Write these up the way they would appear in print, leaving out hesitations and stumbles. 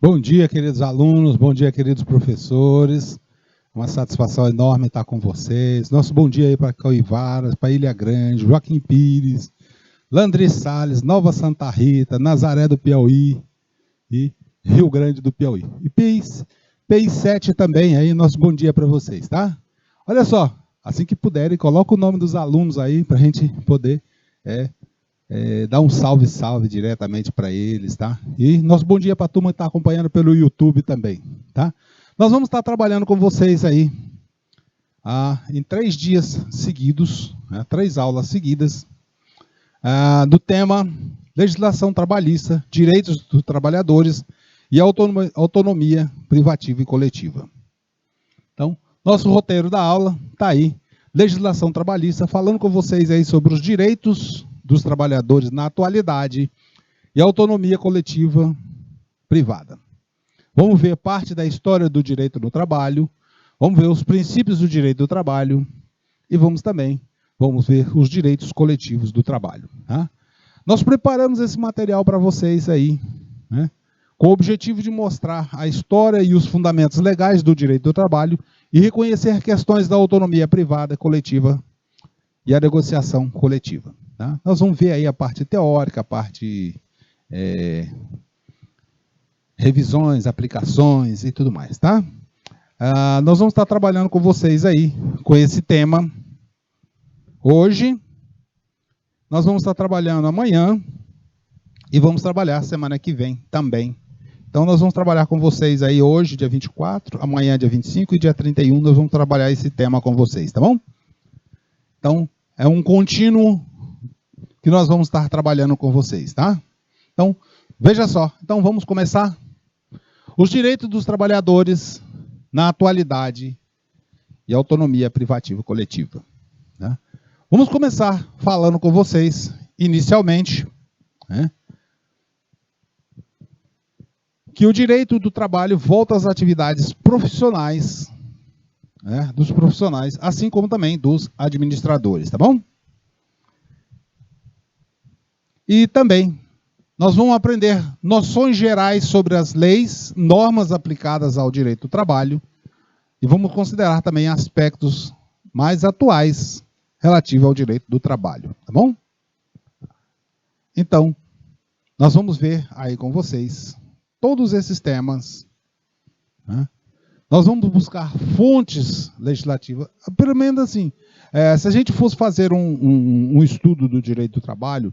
Bom dia, queridos alunos, bom dia, queridos professores. Uma satisfação enorme estar com vocês. Nosso bom dia aí para Cauivaras, para Ilha Grande, Joaquim Pires, Landry Salles, Nova Santa Rita, Nazaré do Piauí e Rio Grande do Piauí. E PI7 também aí, nosso bom dia para vocês, tá? Olha só, assim que puderem, coloca o nome dos alunos aí para a gente poder dar um salve diretamente para eles, tá? E nosso bom dia para a turma que está acompanhando pelo YouTube também, tá? Nós vamos estar trabalhando com vocês aí em 3 dias seguidos, 3 aulas seguidas, do tema legislação trabalhista, direitos dos trabalhadores e autonomia privativa e coletiva. Então, nosso roteiro da aula está aí, legislação trabalhista, falando com vocês aí sobre os direitos dos trabalhadores na atualidade e autonomia coletiva privada. Vamos ver parte da história do direito do trabalho, vamos ver os princípios do direito do trabalho e vamos ver os direitos coletivos do trabalho. Tá? Nós preparamos esse material para vocês aí, né, com o objetivo de mostrar a história e os fundamentos legais do direito do trabalho e reconhecer questões da autonomia privada, coletiva e a negociação coletiva. Tá? Nós vamos ver aí a parte teórica, a parte revisões, aplicações e tudo mais, tá? Nós vamos estar trabalhando com vocês aí, com esse tema. Hoje, nós vamos estar trabalhando amanhã e vamos trabalhar semana que vem também. Então, nós vamos trabalhar com vocês aí hoje, dia 24, amanhã, dia 25 e dia 31, nós vamos trabalhar esse tema com vocês, tá bom? Então, é um contínuo que nós vamos estar trabalhando com vocês, tá? Então, veja só. Então, vamos começar. Os direitos dos trabalhadores na atualidade e autonomia privativa e coletiva. Né? Vamos começar falando com vocês, inicialmente, né, que o direito do trabalho volta às atividades profissionais, né, dos profissionais, assim como também dos administradores, tá bom? E também nós vamos aprender noções gerais sobre as leis, normas aplicadas ao direito do trabalho e vamos considerar também aspectos mais atuais relativos ao direito do trabalho, tá bom? Então, nós vamos ver aí com vocês todos esses temas, né? Nós vamos buscar fontes legislativas, pelo menos assim, se a gente fosse fazer um estudo do direito do trabalho,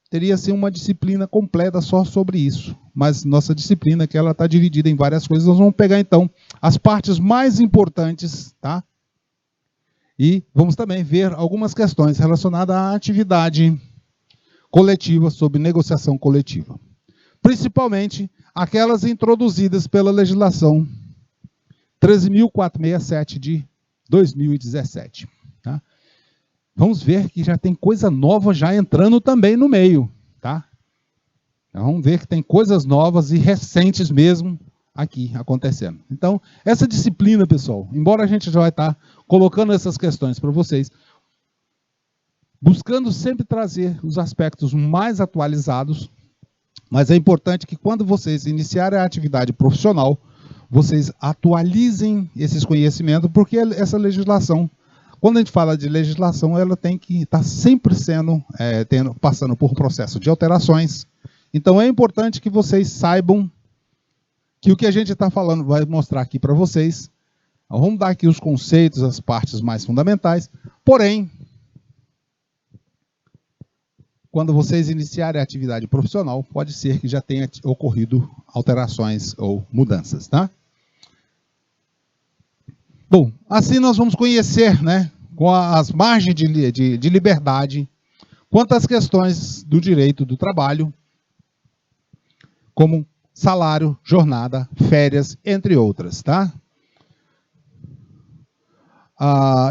teria assim uma disciplina completa só sobre isso. Mas nossa disciplina, que ela está dividida em várias coisas, nós vamos pegar então as partes mais importantes, tá? E vamos também ver algumas questões relacionadas à atividade coletiva, sobre negociação coletiva. Principalmente aquelas introduzidas pela legislação 13.467 de 2017. Tá? Vamos ver que já tem coisa nova já entrando também no meio, tá? Então, vamos ver que tem coisas novas e recentes mesmo aqui acontecendo. Então, essa disciplina, pessoal, embora a gente já vai estar colocando essas questões para vocês, buscando sempre trazer os aspectos mais atualizados, mas é importante que quando vocês iniciarem a atividade profissional, vocês atualizem esses conhecimentos, porque essa legislação, quando a gente fala de legislação, ela tem que estar sempre passando por um processo de alterações. Então, é importante que vocês saibam que o que a gente está falando vai mostrar aqui para vocês. Vamos dar aqui os conceitos, as partes mais fundamentais. Porém, quando vocês iniciarem a atividade profissional, pode ser que já tenha ocorrido alterações ou mudanças, tá? Bom, assim nós vamos conhecer, né, com as margens de liberdade, quanto às questões do direito do trabalho, como salário, jornada, férias, entre outras, tá?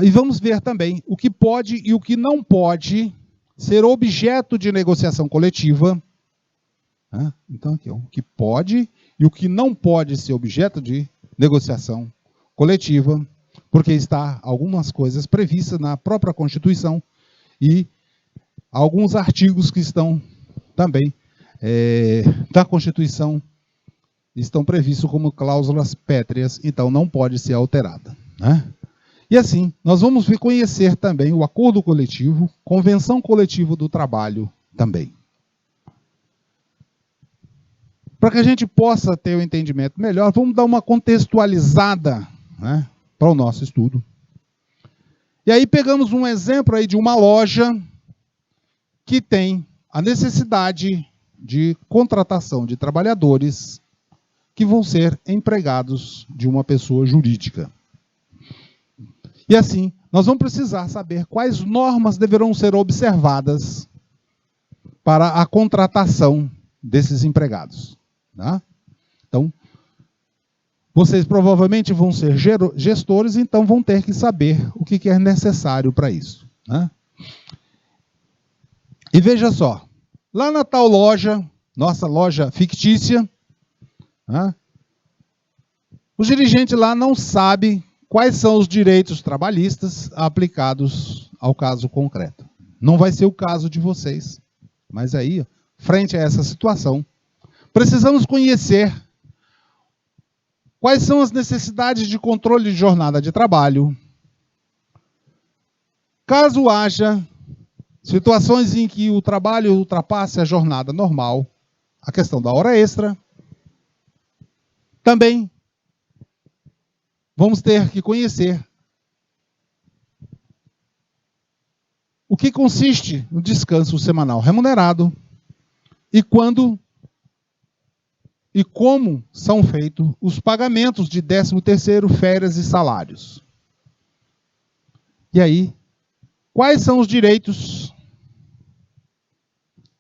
E vamos ver também o que pode e o que não pode ser objeto de negociação coletiva. Tá? Então, aqui, ó, o que pode e o que não pode ser objeto de negociação coletiva, porque está algumas coisas previstas na própria Constituição e alguns artigos que estão também da Constituição estão previstos como cláusulas pétreas, então não pode ser alterada, né? E assim, nós vamos conhecer também o acordo coletivo, convenção coletiva do trabalho também. Para que a gente possa ter um entendimento melhor, vamos dar uma contextualizada, né, para o nosso estudo. E aí pegamos um exemplo aí de uma loja que tem a necessidade de contratação de trabalhadores que vão ser empregados de uma pessoa jurídica. E assim, nós vamos precisar saber quais normas deverão ser observadas para a contratação desses empregados. Tá? Então, vocês provavelmente vão ser gestores, então vão ter que saber o que é necessário para isso. Né? E veja só, lá na tal loja, nossa loja fictícia, né, os dirigentes lá não sabem quais são os direitos trabalhistas aplicados ao caso concreto. Não vai ser o caso de vocês. Mas aí, frente a essa situação, precisamos conhecer quais são as necessidades de controle de jornada de trabalho. Caso haja situações em que o trabalho ultrapasse a jornada normal, a questão da hora extra. Também vamos ter que conhecer o que consiste no descanso semanal remunerado e quando e como são feitos os pagamentos de 13º, férias e salários. E aí, quais são os direitos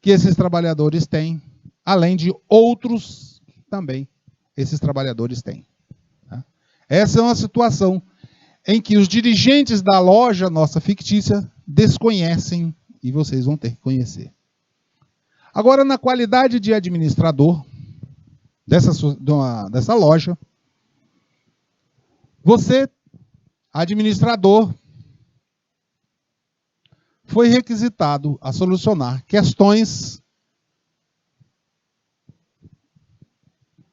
que esses trabalhadores têm, além de outros que também esses trabalhadores têm. Essa é uma situação em que os dirigentes da loja nossa fictícia desconhecem e vocês vão ter que conhecer. Agora, na qualidade de administrador dessa loja, você, administrador, foi requisitado a solucionar questões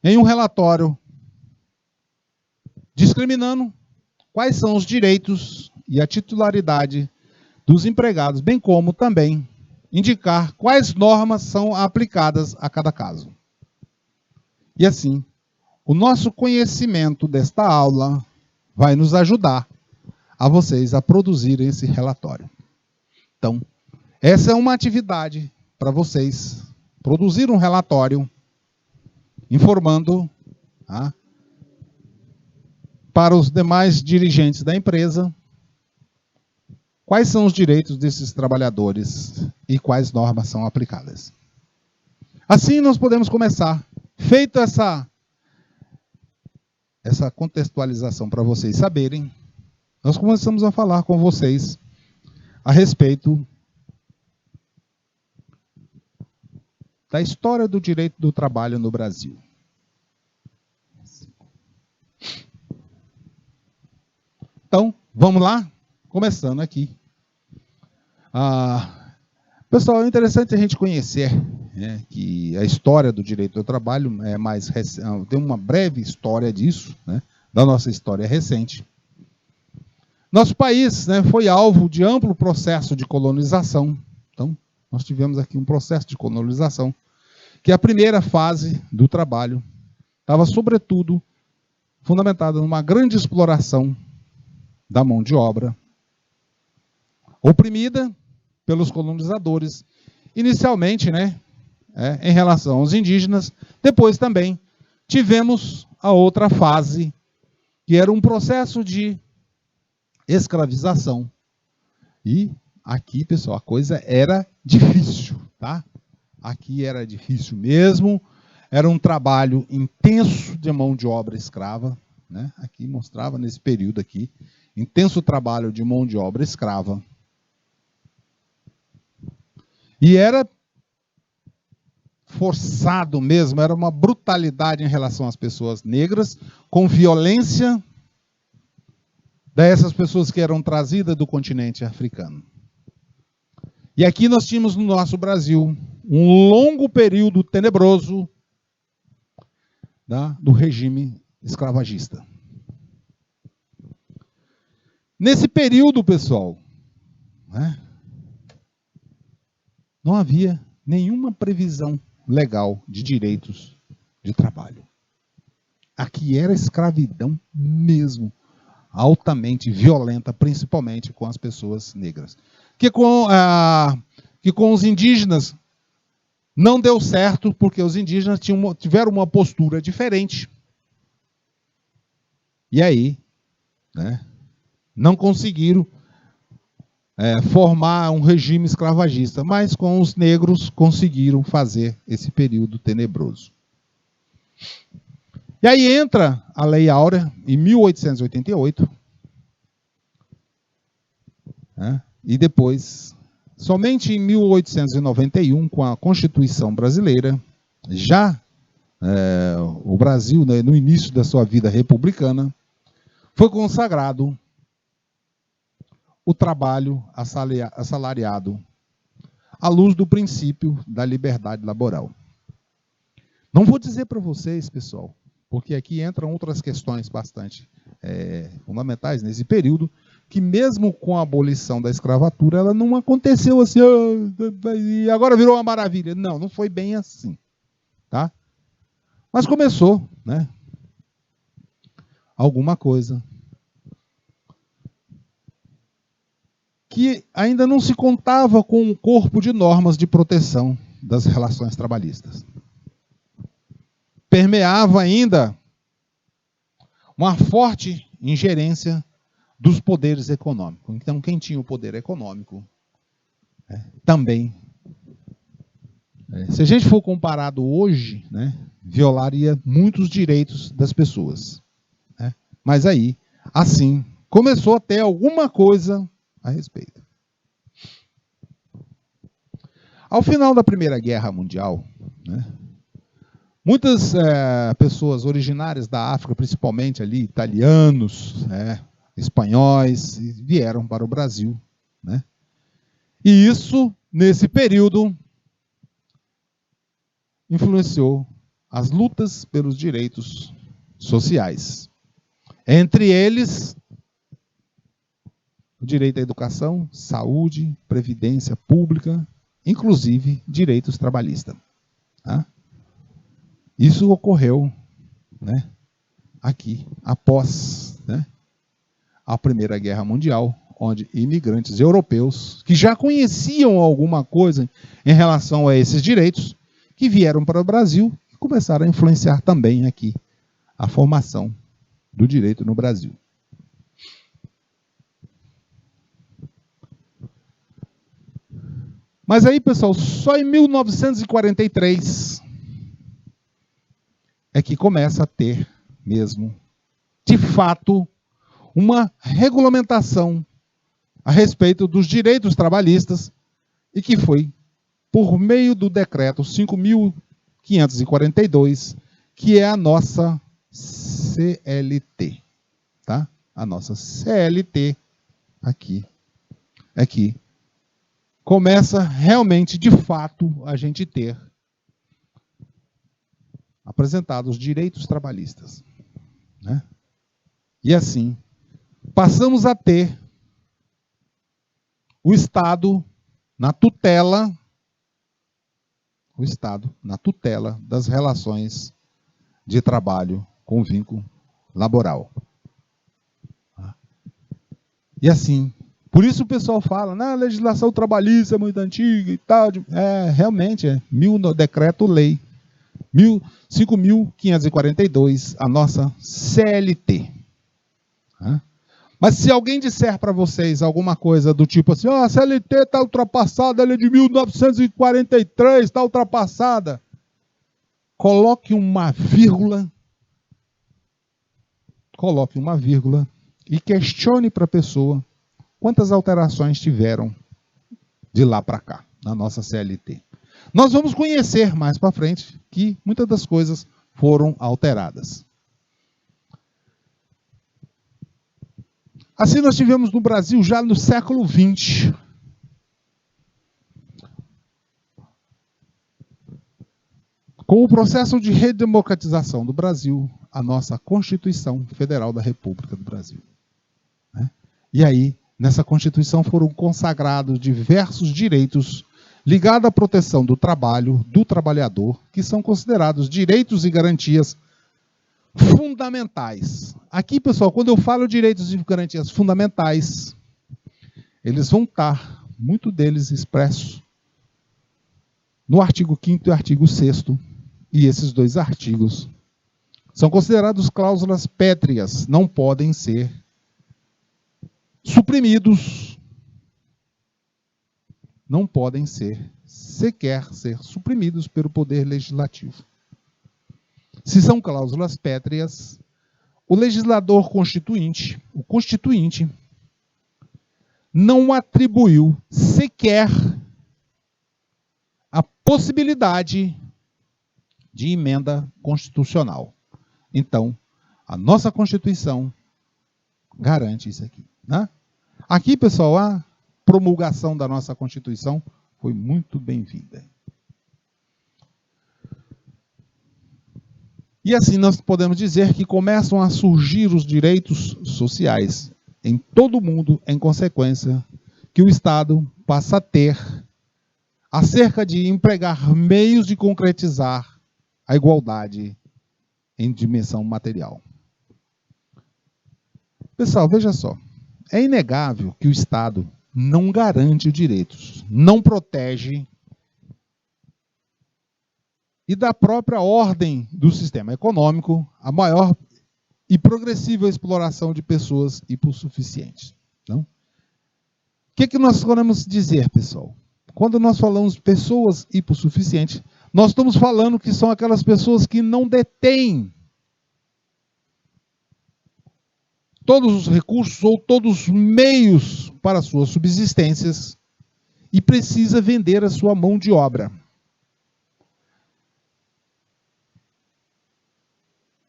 em um relatório discriminando quais são os direitos e a titularidade dos empregados, bem como também indicar quais normas são aplicadas a cada caso. E assim, o nosso conhecimento desta aula vai nos ajudar a vocês a produzirem esse relatório. Então, essa é uma atividade para vocês produzir um relatório informando para os demais dirigentes da empresa quais são os direitos desses trabalhadores e quais normas são aplicadas. Assim, nós podemos começar. Feito essa contextualização para vocês saberem, nós começamos a falar com vocês a respeito da história do direito do trabalho no Brasil. Então, vamos lá? Começando aqui. Pessoal, é interessante a gente conhecer, né, que a história do direito do trabalho é mais recente, tem uma breve história disso, né, da nossa história recente. Nosso país, né, foi alvo de amplo processo de colonização. Então, nós tivemos aqui um processo de colonização, que a primeira fase do trabalho estava, sobretudo, fundamentada numa grande exploração da mão de obra, oprimida pelos colonizadores, inicialmente, né, em relação aos indígenas. Depois também tivemos a outra fase, que era um processo de escravização. E aqui, pessoal, a coisa era difícil, tá? Aqui era difícil mesmo, era um trabalho intenso de mão de obra escrava, né? Aqui mostrava nesse período aqui, intenso trabalho de mão de obra escrava. E era forçado mesmo, era uma brutalidade em relação às pessoas negras, com violência dessas pessoas que eram trazidas do continente africano. E aqui nós tínhamos no nosso Brasil um longo período tenebroso do regime escravagista. Nesse período, pessoal, né, não havia nenhuma previsão legal de direitos de trabalho. Aqui era escravidão mesmo, altamente violenta, principalmente com as pessoas negras. Que com os indígenas não deu certo, porque os indígenas tiveram uma postura diferente. E aí, né, não conseguiram formar um regime escravagista, mas com os negros conseguiram fazer esse período tenebroso. E aí entra a Lei Áurea, em 1888, né, e depois, somente em 1891, com a Constituição Brasileira, já o Brasil, né, no início da sua vida republicana, foi consagrado o trabalho assalariado à luz do princípio da liberdade laboral. Não vou dizer para vocês, pessoal, porque aqui entram outras questões bastante fundamentais nesse período, que mesmo com a abolição da escravatura, ela não aconteceu assim, e agora virou uma maravilha. Não, não foi bem assim. Tá? Mas começou, né, alguma coisa que ainda não se contava com um corpo de normas de proteção das relações trabalhistas. Permeava ainda uma forte ingerência dos poderes econômicos. Então, quem tinha o poder econômico também, se a gente for comparado hoje, né, violaria muitos direitos das pessoas. Né? Mas aí, assim, começou a ter alguma coisa a respeito. Ao final da Primeira Guerra Mundial, né, muitas pessoas originárias da África, principalmente ali, italianos, espanhóis, vieram para o Brasil. Né? E isso, nesse período, influenciou as lutas pelos direitos sociais. Entre eles, o direito à educação, saúde, previdência pública, inclusive direitos trabalhistas. Tá? Isso ocorreu, né, aqui, após, né, a Primeira Guerra Mundial, onde imigrantes europeus, que já conheciam alguma coisa em relação a esses direitos, que vieram para o Brasil e começaram a influenciar também aqui a formação do direito no Brasil. Mas aí, pessoal, só em 1943 é que começa a ter mesmo, de fato, uma regulamentação a respeito dos direitos trabalhistas, e que foi por meio do decreto 5.542, que é a nossa CLT. Tá? A nossa CLT aqui. Começa realmente, de fato, a gente ter apresentados os direitos trabalhistas. Né? E assim, passamos a ter o Estado na tutela das relações de trabalho com vínculo laboral. E assim, por isso o pessoal fala, a legislação trabalhista é muito antiga e tal. Realmente, decreto-lei 5.542, a nossa CLT. Mas se alguém disser para vocês alguma coisa do tipo assim, a CLT está ultrapassada, ela é de 1943, está ultrapassada, coloque uma vírgula e questione para a pessoa quantas alterações tiveram de lá para cá, na nossa CLT. Nós vamos conhecer mais para frente que muitas das coisas foram alteradas. Assim nós tivemos no Brasil já no século XX. Com o processo de redemocratização do Brasil, a nossa Constituição Federal da República do Brasil. E aí, nessa Constituição foram consagrados diversos direitos ligados à proteção do trabalho, do trabalhador, que são considerados direitos e garantias fundamentais. Aqui, pessoal, quando eu falo direitos e garantias fundamentais, eles vão estar, muito deles expressos, no artigo 5º e artigo 6º, e esses dois artigos são considerados cláusulas pétreas, não podem ser suprimidos, não podem sequer ser suprimidos pelo Poder Legislativo. Se são cláusulas pétreas, o legislador constituinte, o constituinte, não atribuiu sequer a possibilidade de emenda constitucional. Então, a nossa Constituição garante isso aqui, né? Aqui, pessoal, a promulgação da nossa Constituição foi muito bem-vinda. E assim nós podemos dizer que começam a surgir os direitos sociais em todo o mundo, em consequência que o Estado passa a ter acerca de empregar meios de concretizar a igualdade em dimensão material. Pessoal, veja só. É inegável que o Estado não garante os direitos, não protege e da própria ordem do sistema econômico a maior e progressiva exploração de pessoas hipossuficientes. Não? O que nós podemos dizer, pessoal? Quando nós falamos pessoas hipossuficientes, nós estamos falando que são aquelas pessoas que não detêm todos os recursos ou todos os meios para suas subsistências e precisa vender a sua mão de obra.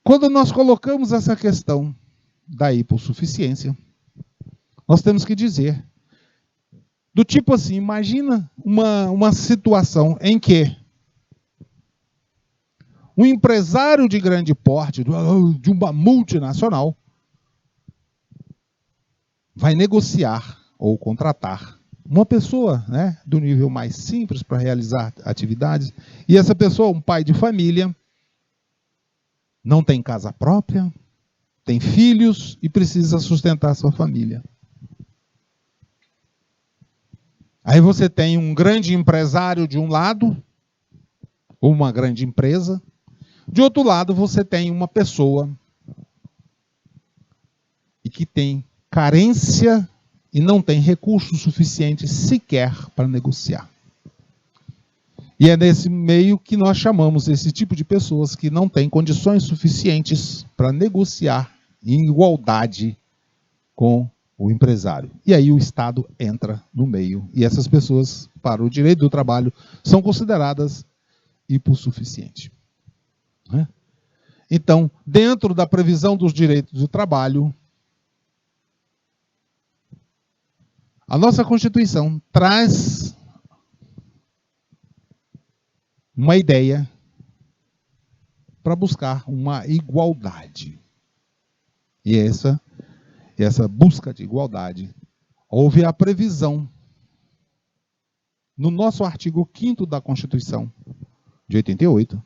Quando nós colocamos essa questão da hipossuficiência, nós temos que dizer, do tipo assim, imagina uma situação em que um empresário de grande porte, de uma multinacional, vai negociar ou contratar uma pessoa, né, do nível mais simples para realizar atividades, e essa pessoa, um pai de família, não tem casa própria, tem filhos e precisa sustentar sua família. Aí você tem um grande empresário de um lado, ou uma grande empresa, de outro lado você tem uma pessoa e que tem carência e não tem recursos suficientes sequer para negociar. E é nesse meio que nós chamamos esse tipo de pessoas que não têm condições suficientes para negociar em igualdade com o empresário. E aí o Estado entra no meio. E essas pessoas, para o direito do trabalho, são consideradas hipossuficientes. Então, dentro da previsão dos direitos do trabalho, a nossa Constituição traz uma ideia para buscar uma igualdade. E essa busca de igualdade, houve a previsão no nosso artigo 5º da Constituição de 88,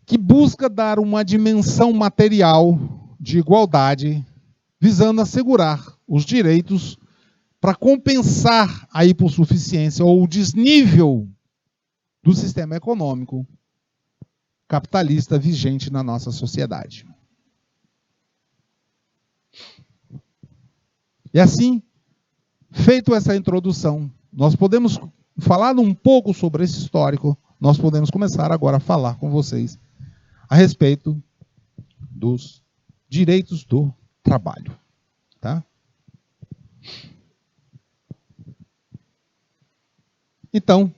que busca dar uma dimensão material de igualdade, visando assegurar os direitos para compensar a hipossuficiência ou o desnível do sistema econômico capitalista vigente na nossa sociedade. E assim, feito essa introdução, nós podemos falar um pouco sobre esse histórico, nós podemos começar agora a falar com vocês a respeito dos direitos do trabalho. Tá? Então,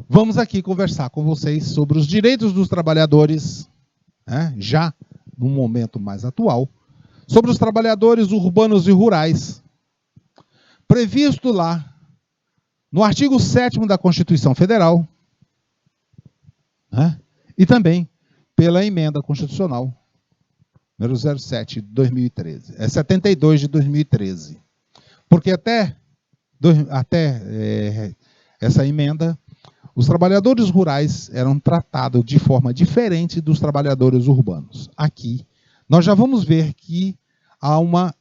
vamos aqui conversar com vocês sobre os direitos dos trabalhadores, né, já no momento mais atual, sobre os trabalhadores urbanos e rurais, previsto lá no artigo 7º da Constituição Federal, né? E também pela emenda constitucional número 07 de 2013, 72 de 2013. Porque até essa emenda, os trabalhadores rurais eram tratados de forma diferente dos trabalhadores urbanos. Aqui, nós já vamos ver que há uma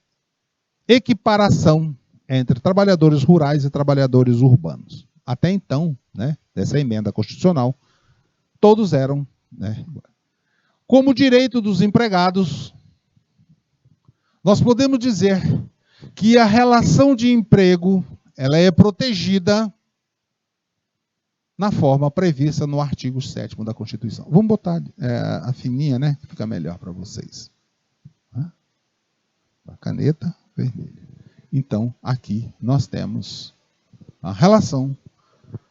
equiparação entre trabalhadores rurais e trabalhadores urbanos. Até então, né, dessa emenda constitucional, todos eram, né, como direito dos empregados, nós podemos dizer que a relação de emprego ela é protegida na forma prevista no artigo 7º da Constituição. Vamos botar a fininha, né? Que fica melhor para vocês. A caneta vermelha. Então, aqui nós temos a relação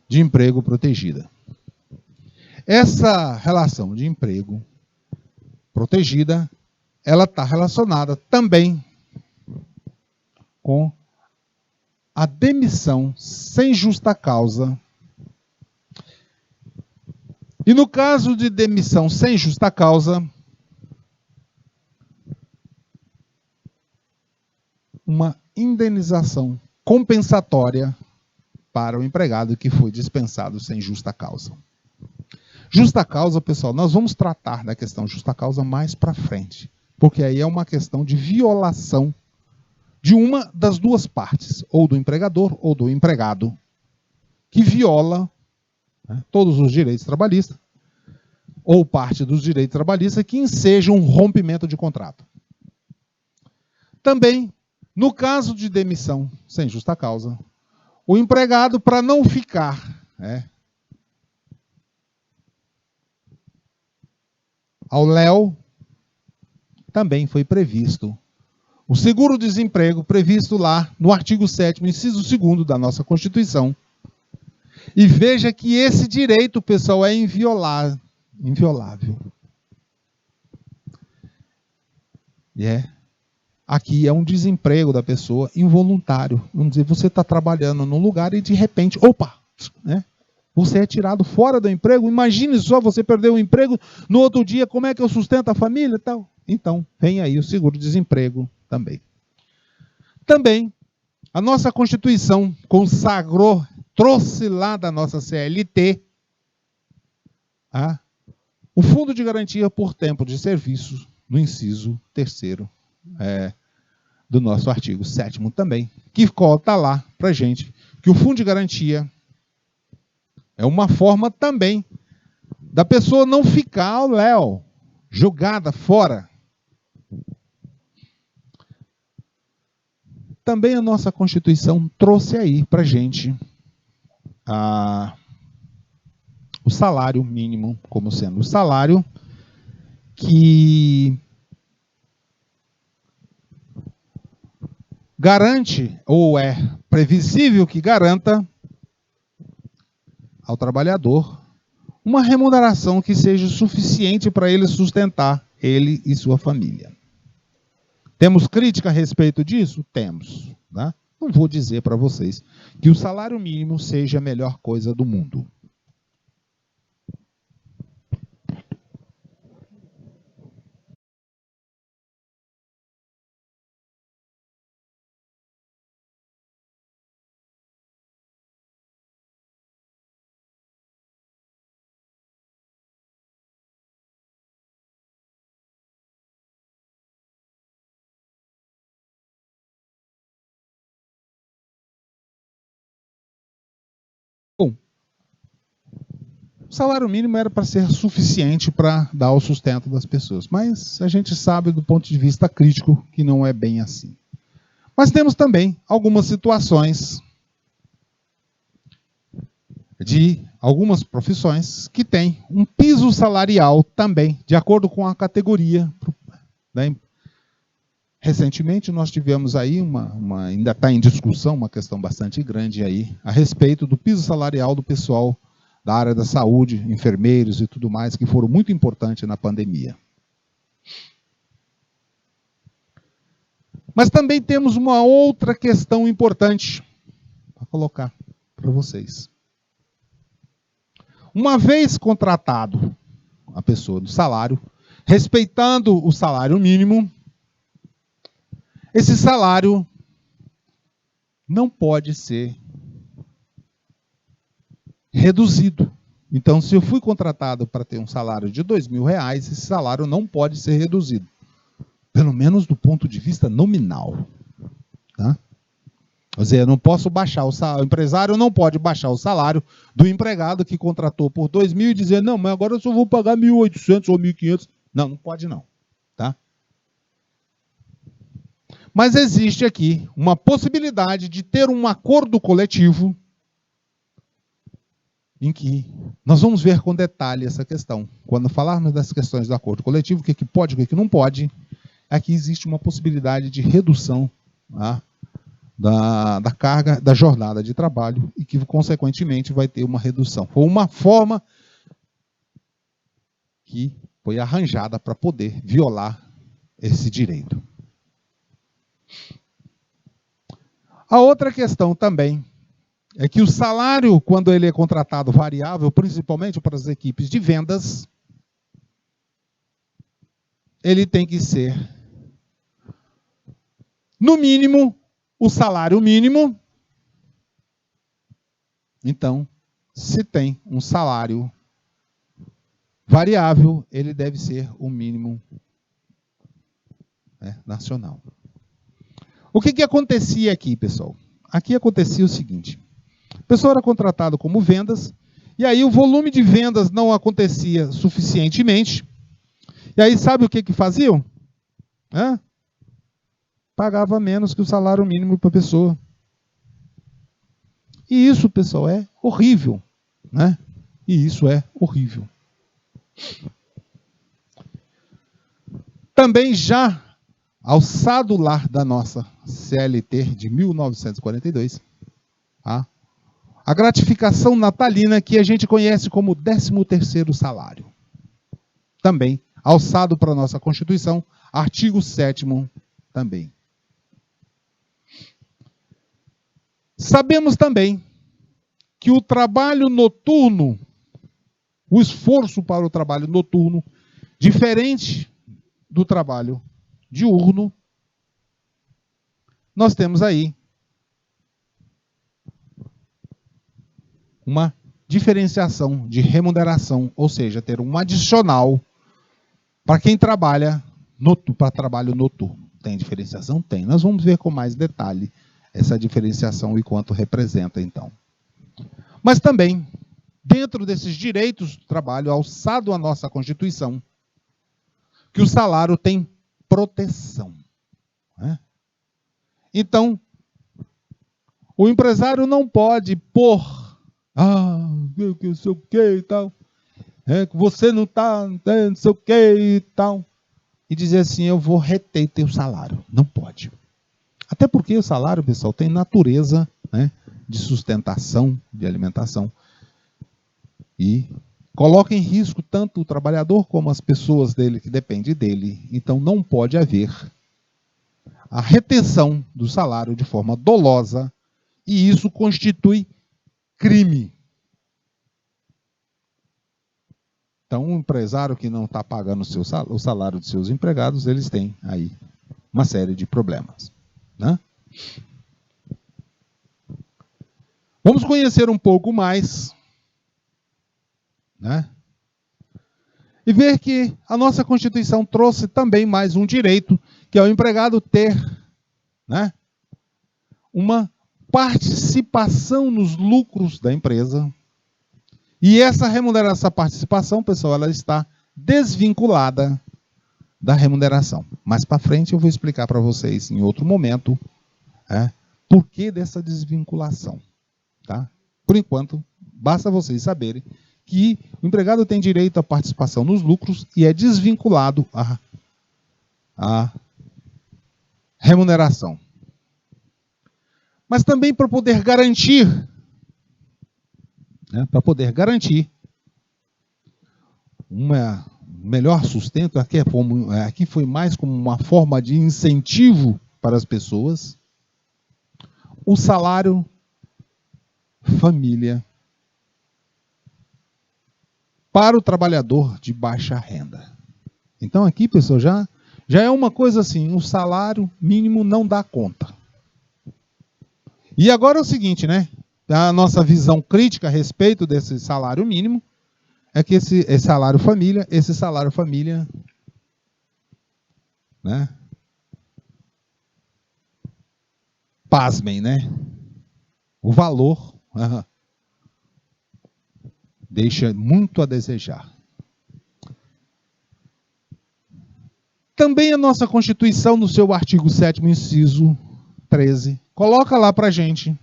de emprego protegida. Essa relação de emprego protegida, ela está relacionada também com a demissão sem justa causa. E no caso de demissão sem justa causa, uma indenização compensatória para o empregado que foi dispensado sem justa causa. Justa causa, pessoal, nós vamos tratar da questão justa causa mais para frente, porque aí é uma questão de violação de uma das duas partes, ou do empregador ou do empregado, que viola, né, todos os direitos trabalhistas, ou parte dos direitos trabalhistas que enseja um rompimento de contrato. Também, no caso de demissão sem justa causa, o empregado, para não ficar, né, ao léu, também foi previsto o seguro-desemprego, previsto lá no artigo 7º, inciso 2º da nossa Constituição. E veja que esse direito, pessoal, é inviolável. Aqui é um desemprego da pessoa involuntário. Vamos dizer, você está trabalhando num lugar e de repente, opa, né? Você é tirado fora do emprego. Imagine só, você perdeu o emprego, no outro dia, como é que eu sustento a família e tal? Então, vem aí o seguro-desemprego também. Também, a nossa Constituição consagrou, trouxe lá da nossa CLT, o Fundo de Garantia por Tempo de Serviço, no inciso 3º do nosso artigo 7º também, que conta lá para a gente que o Fundo de Garantia é uma forma também da pessoa não ficar ao léu, jogada fora. Também a nossa Constituição trouxe aí para a gente o salário mínimo como sendo o salário que garante, ou é previsível que garanta ao trabalhador uma remuneração que seja suficiente para ele sustentar ele e sua família. Temos crítica a respeito disso? Temos. Tá? Não vou dizer para vocês que o salário mínimo seja a melhor coisa do mundo. Bom, o salário mínimo era para ser suficiente para dar o sustento das pessoas, mas a gente sabe do ponto de vista crítico que não é bem assim. Mas temos também algumas situações de algumas profissões que têm um piso salarial também, de acordo com a categoria. Né? Recentemente nós tivemos aí, ainda está em discussão, uma questão bastante grande aí, a respeito do piso salarial do pessoal da área da saúde, enfermeiros e tudo mais, que foram muito importantes na pandemia. Mas também temos uma outra questão importante para colocar para vocês. Uma vez contratado a pessoa do salário, respeitando o salário mínimo, esse salário não pode ser reduzido. Então, se eu fui contratado para ter um salário de R$2.000, esse salário não pode ser reduzido. Pelo menos do ponto de vista nominal. Tá? Quer dizer, eu não posso baixar o salário, o empresário não pode baixar o salário do empregado que contratou por R$2.000 e dizer, não, mas agora eu só vou pagar 1.800 ou 1.500. Não, não pode não. Tá? Mas existe aqui uma possibilidade de ter um acordo coletivo em que nós vamos ver com detalhe essa questão. Quando falarmos das questões do acordo coletivo, o que pode e o que não pode, aqui existe uma possibilidade de redução da carga, da jornada de trabalho e que, consequentemente, vai ter uma redução. Foi uma forma que foi arranjada para poder violar esse direito. A outra questão também é que o salário, quando ele é contratado variável, principalmente para as equipes de vendas, ele tem que ser, no mínimo, o salário mínimo. Então, se tem um salário variável, ele deve ser o mínimo nacional. O que acontecia aqui, pessoal? Aqui acontecia o seguinte. A pessoa era contratada como vendas, e aí o volume de vendas não acontecia suficientemente. E aí sabe o que faziam? Pagava menos que o salário mínimo para a pessoa. E isso, pessoal, é horrível. Né? E isso é horrível. Também já ao cedular da nossa CLT de 1942, a gratificação natalina, que a gente conhece como 13º salário. Também, alçado para a nossa Constituição, artigo 7º também. Sabemos também que o trabalho noturno, o esforço para o trabalho noturno, diferente do trabalho diurno, nós temos aí uma diferenciação de remuneração, ou seja, ter um adicional para quem trabalha para trabalho noturno. Tem diferenciação? Tem. Nós vamos ver com mais detalhe essa diferenciação e quanto representa, então. Mas também, dentro desses direitos do trabalho, alçado à nossa Constituição, que o salário tem proteção. Né? Então, o empresário não pode pôr que sei o que e tal, que você não está, não sei o que e tal, e dizer assim, eu vou reter teu salário. Não pode. Até porque o salário, pessoal, tem natureza, né, de sustentação, de alimentação, e coloca em risco tanto o trabalhador como as pessoas dele que dependem dele. Então não pode haver a retenção do salário de forma dolosa, e isso constitui crime. Então, um empresário que não está pagando o salário de seus empregados, eles têm aí uma série de problemas. Né? Vamos conhecer um pouco mais, né? E ver que a nossa Constituição trouxe também mais um direito, que é o empregado ter, né, uma participação nos lucros da empresa. E essa remuneração, essa participação, pessoal, ela está desvinculada da remuneração. Mais para frente eu vou explicar para vocês em outro momento por que dessa desvinculação. Tá? Por enquanto, basta vocês saberem que o empregado tem direito à participação nos lucros e é desvinculado à remuneração. Mas também para poder garantir, um melhor sustento, aqui foi mais como uma forma de incentivo para as pessoas, o salário família para o trabalhador de baixa renda. Então aqui, pessoal, já é uma coisa assim, o salário mínimo não dá conta. E agora é o seguinte, né? A nossa visão crítica a respeito desse salário mínimo é que esse salário família, né? Pasmem, né? O valor deixa muito a desejar. Também a nossa Constituição, no seu artigo 7º, inciso 13, coloca lá para a gente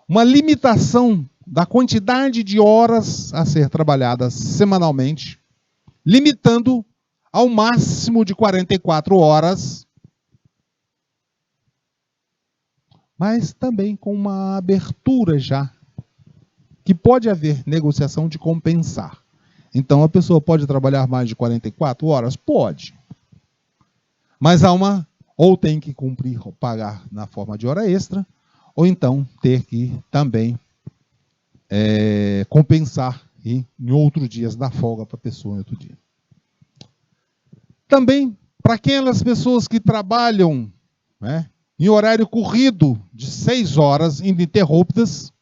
uma limitação da quantidade de horas a ser trabalhadas semanalmente, limitando ao máximo de 44 horas, mas também com uma abertura já, que pode haver negociação de compensar. Então, a pessoa pode trabalhar mais de 44 horas? Pode. Mas há ou tem que cumprir, pagar na forma de hora extra, ou então ter que também compensar em outros dias, dar folga para a pessoa em outro dia. Também, para aquelas pessoas que trabalham, né, em horário corrido de 6 horas ininterruptas,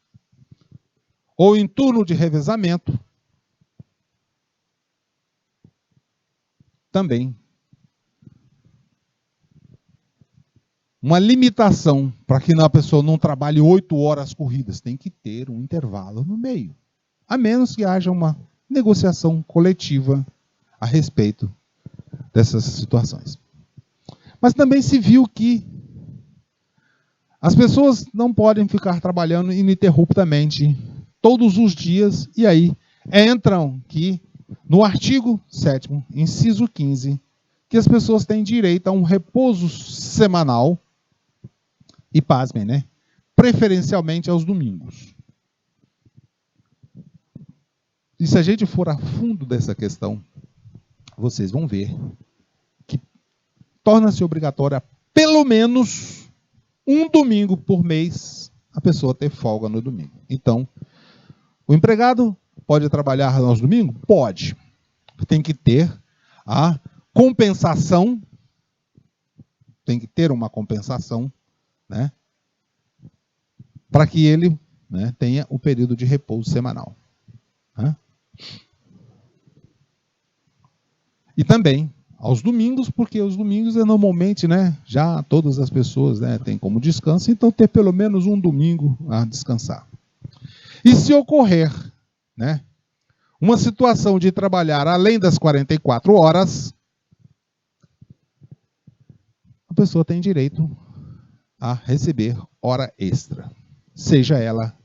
ou em turno de revezamento, também uma limitação para que a pessoa não trabalhe 8 horas corridas. Tem que ter um intervalo no meio. A menos que haja uma negociação coletiva a respeito dessas situações. Mas também se viu que as pessoas não podem ficar trabalhando ininterruptamente todos os dias, e aí entram aqui no artigo 7º, inciso 15, que as pessoas têm direito a um repouso semanal, e pasmem, né? Preferencialmente aos domingos. E se a gente for a fundo dessa questão, vocês vão ver que torna-se obrigatória pelo menos um domingo por mês a pessoa ter folga no domingo. Então, o empregado pode trabalhar aos domingos? Pode. Tem que ter a compensação, tem que ter uma compensação, né, para que ele, né, tenha o período de repouso semanal. Né? E também aos domingos, porque os domingos é normalmente, né, já todas as pessoas, né, têm como descanso, então ter pelo menos um domingo a descansar. E se ocorrer, né, uma situação de trabalhar além das 44 horas, a pessoa tem direito a receber hora extra, seja ela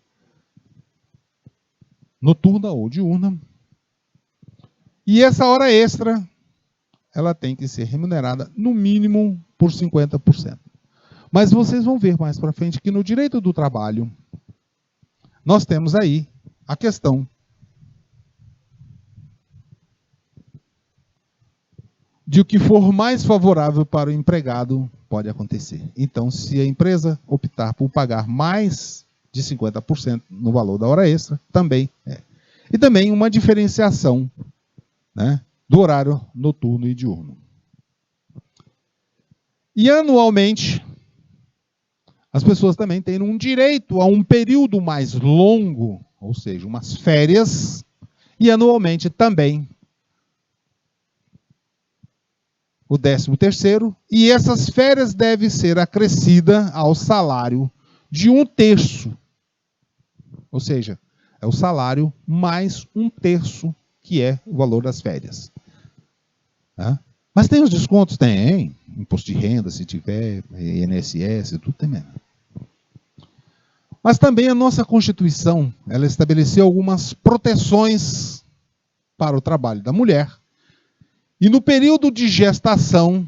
noturna ou diurna. E essa hora extra, ela tem que ser remunerada no mínimo por 50%. Mas vocês vão ver mais para frente que no direito do trabalho, nós temos aí a questão de o que for mais favorável para o empregado pode acontecer. Então, se a empresa optar por pagar mais de 50% no valor da hora extra, também é. E também uma diferenciação, né, do horário noturno e diurno. E anualmente, as pessoas também têm um direito a um período mais longo, ou seja, umas férias, e anualmente também o 13º, e essas férias devem ser acrescidas ao salário de 1/3. Ou seja, é o salário mais 1/3, que é o valor das férias. Tá? Mas tem os descontos? Tem. Imposto de renda, se tiver, INSS, tudo tem mesmo. Mas também a nossa Constituição, ela estabeleceu algumas proteções para o trabalho da mulher. E no período de gestação,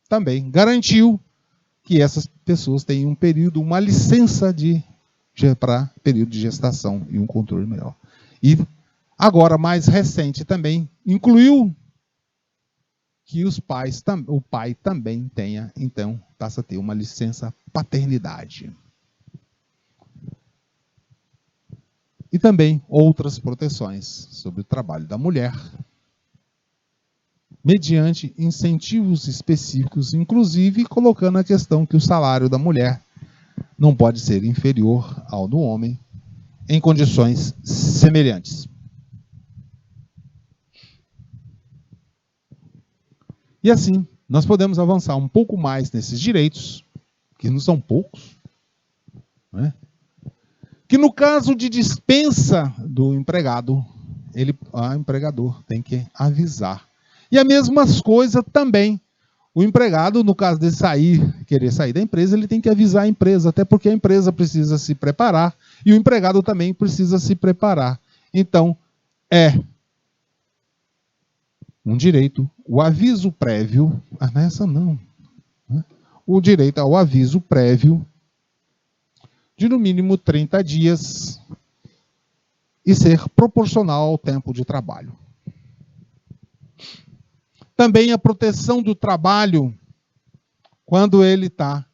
também garantiu que essas pessoas tenham um período, uma licença para período de gestação e um controle melhor. E agora, mais recente também, incluiu que o pai também tenha, então, passa a ter uma licença paternidade. e também outras proteções sobre o trabalho da mulher, mediante incentivos específicos, inclusive colocando a questão que o salário da mulher não pode ser inferior ao do homem em condições semelhantes. E assim, nós podemos avançar um pouco mais nesses direitos, que não são poucos, né? Que no caso de dispensa do empregado, o empregador tem que avisar. E a mesma coisa também, o empregado, no caso de querer sair da empresa, ele tem que avisar a empresa, até porque a empresa precisa se preparar e o empregado também precisa se preparar. Então, é um direito, o aviso prévio, nessa não, né? O direito ao aviso prévio de no mínimo 30 dias e ser proporcional ao tempo de trabalho. Também a proteção do trabalho quando ele está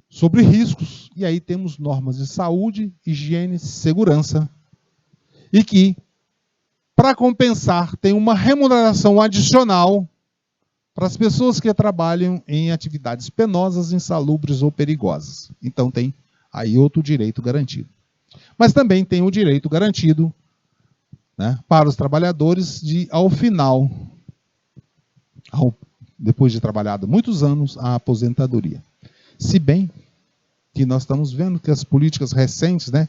sobre riscos, e aí temos normas de saúde, higiene, segurança, e que, para compensar, tem uma remuneração adicional para as pessoas que trabalham em atividades penosas, insalubres ou perigosas. Então tem aí outro direito garantido. Mas também tem o direito garantido, né, para os trabalhadores de, ao final, depois de trabalhado muitos anos, a aposentadoria. Se bem que nós estamos vendo que as políticas recentes, né,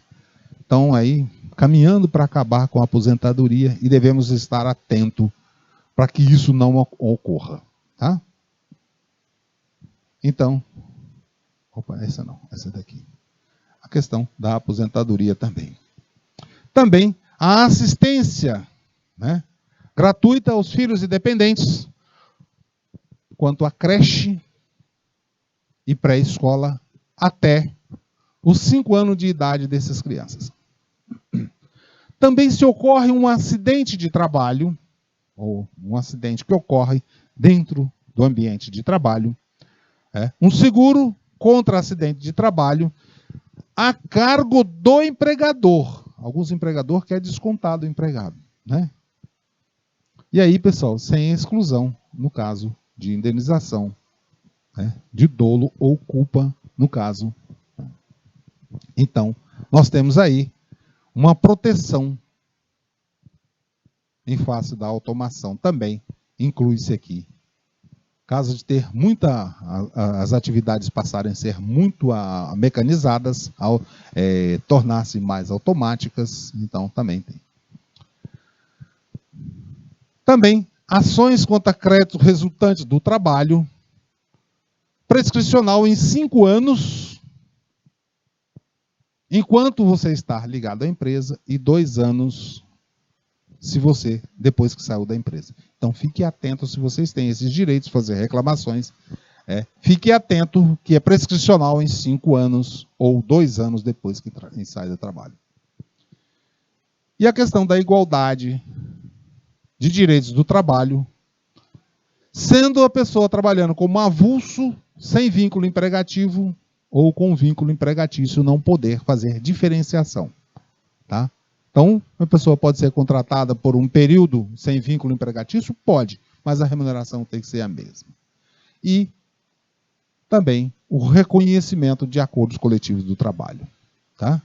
estão aí caminhando para acabar com a aposentadoria e devemos estar atentos para que isso não ocorra. Tá? Então, essa não, essa daqui. A questão da aposentadoria também. Também a assistência, né, gratuita aos filhos e dependentes, quanto à creche e pré-escola, até os 5 anos de idade dessas crianças. Também se ocorre um acidente de trabalho, ou um acidente que ocorre dentro do ambiente de trabalho, um seguro contra acidente de trabalho a cargo do empregador. Alguns empregadores querem descontar do empregado, né? E aí, pessoal, sem exclusão, no caso de indenização, né, de dolo ou culpa, no caso. Então, nós temos aí uma proteção em face da automação também, inclui-se aqui. Caso de ter as atividades passarem a ser muito mecanizadas, tornar-se mais automáticas, então também tem. Também ações contra crédito resultantes do trabalho, prescricional em 5 anos, enquanto você está ligado à empresa, e 2 anos se você, depois que saiu da empresa. Então, fique atento se vocês têm esses direitos de fazer reclamações. Fique atento que é prescricional em 5 anos ou 2 anos depois que sai do trabalho. E a questão da igualdade de direitos do trabalho, sendo a pessoa trabalhando como avulso, sem vínculo emregativo, ou com vínculo empregatício, não poder fazer diferenciação. Tá? Então, a pessoa pode ser contratada por um período sem vínculo empregatício? Pode, mas a remuneração tem que ser a mesma. E também o reconhecimento de acordos coletivos do trabalho. Tá?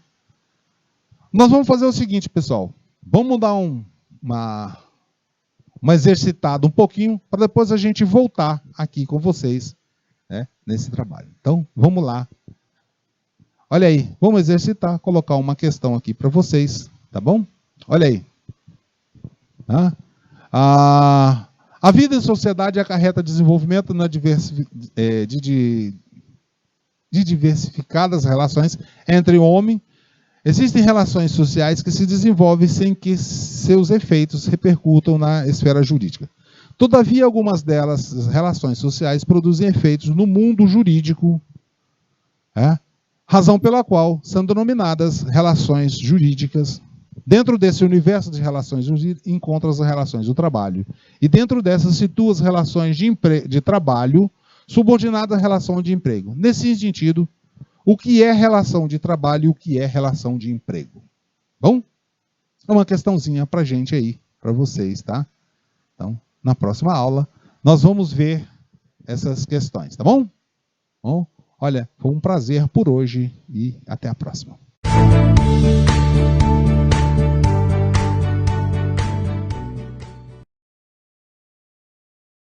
Nós vamos fazer o seguinte, pessoal. Vamos dar uma exercitada um pouquinho, para depois a gente voltar aqui com vocês, né, nesse trabalho. Então, vamos lá. Olha aí, vamos exercitar, colocar uma questão aqui para vocês. Tá bom? Olha aí. A vida em sociedade acarreta desenvolvimento de diversificadas relações entre o homem. Existem relações sociais que se desenvolvem sem que seus efeitos repercutam na esfera jurídica. Todavia, algumas delas, as relações sociais, produzem efeitos no mundo jurídico, razão pela qual são denominadas relações jurídicas. Dentro desse universo de relações jurídicas, encontra as relações do trabalho. E dentro dessas, situa as relações de trabalho subordinadas à relação de emprego. Nesse sentido, o que é relação de trabalho e o que é relação de emprego? Bom? É uma questãozinha para a gente aí, para vocês, tá? Então, na próxima aula, nós vamos ver essas questões, tá bom? Bom, olha, foi um prazer por hoje e até a próxima.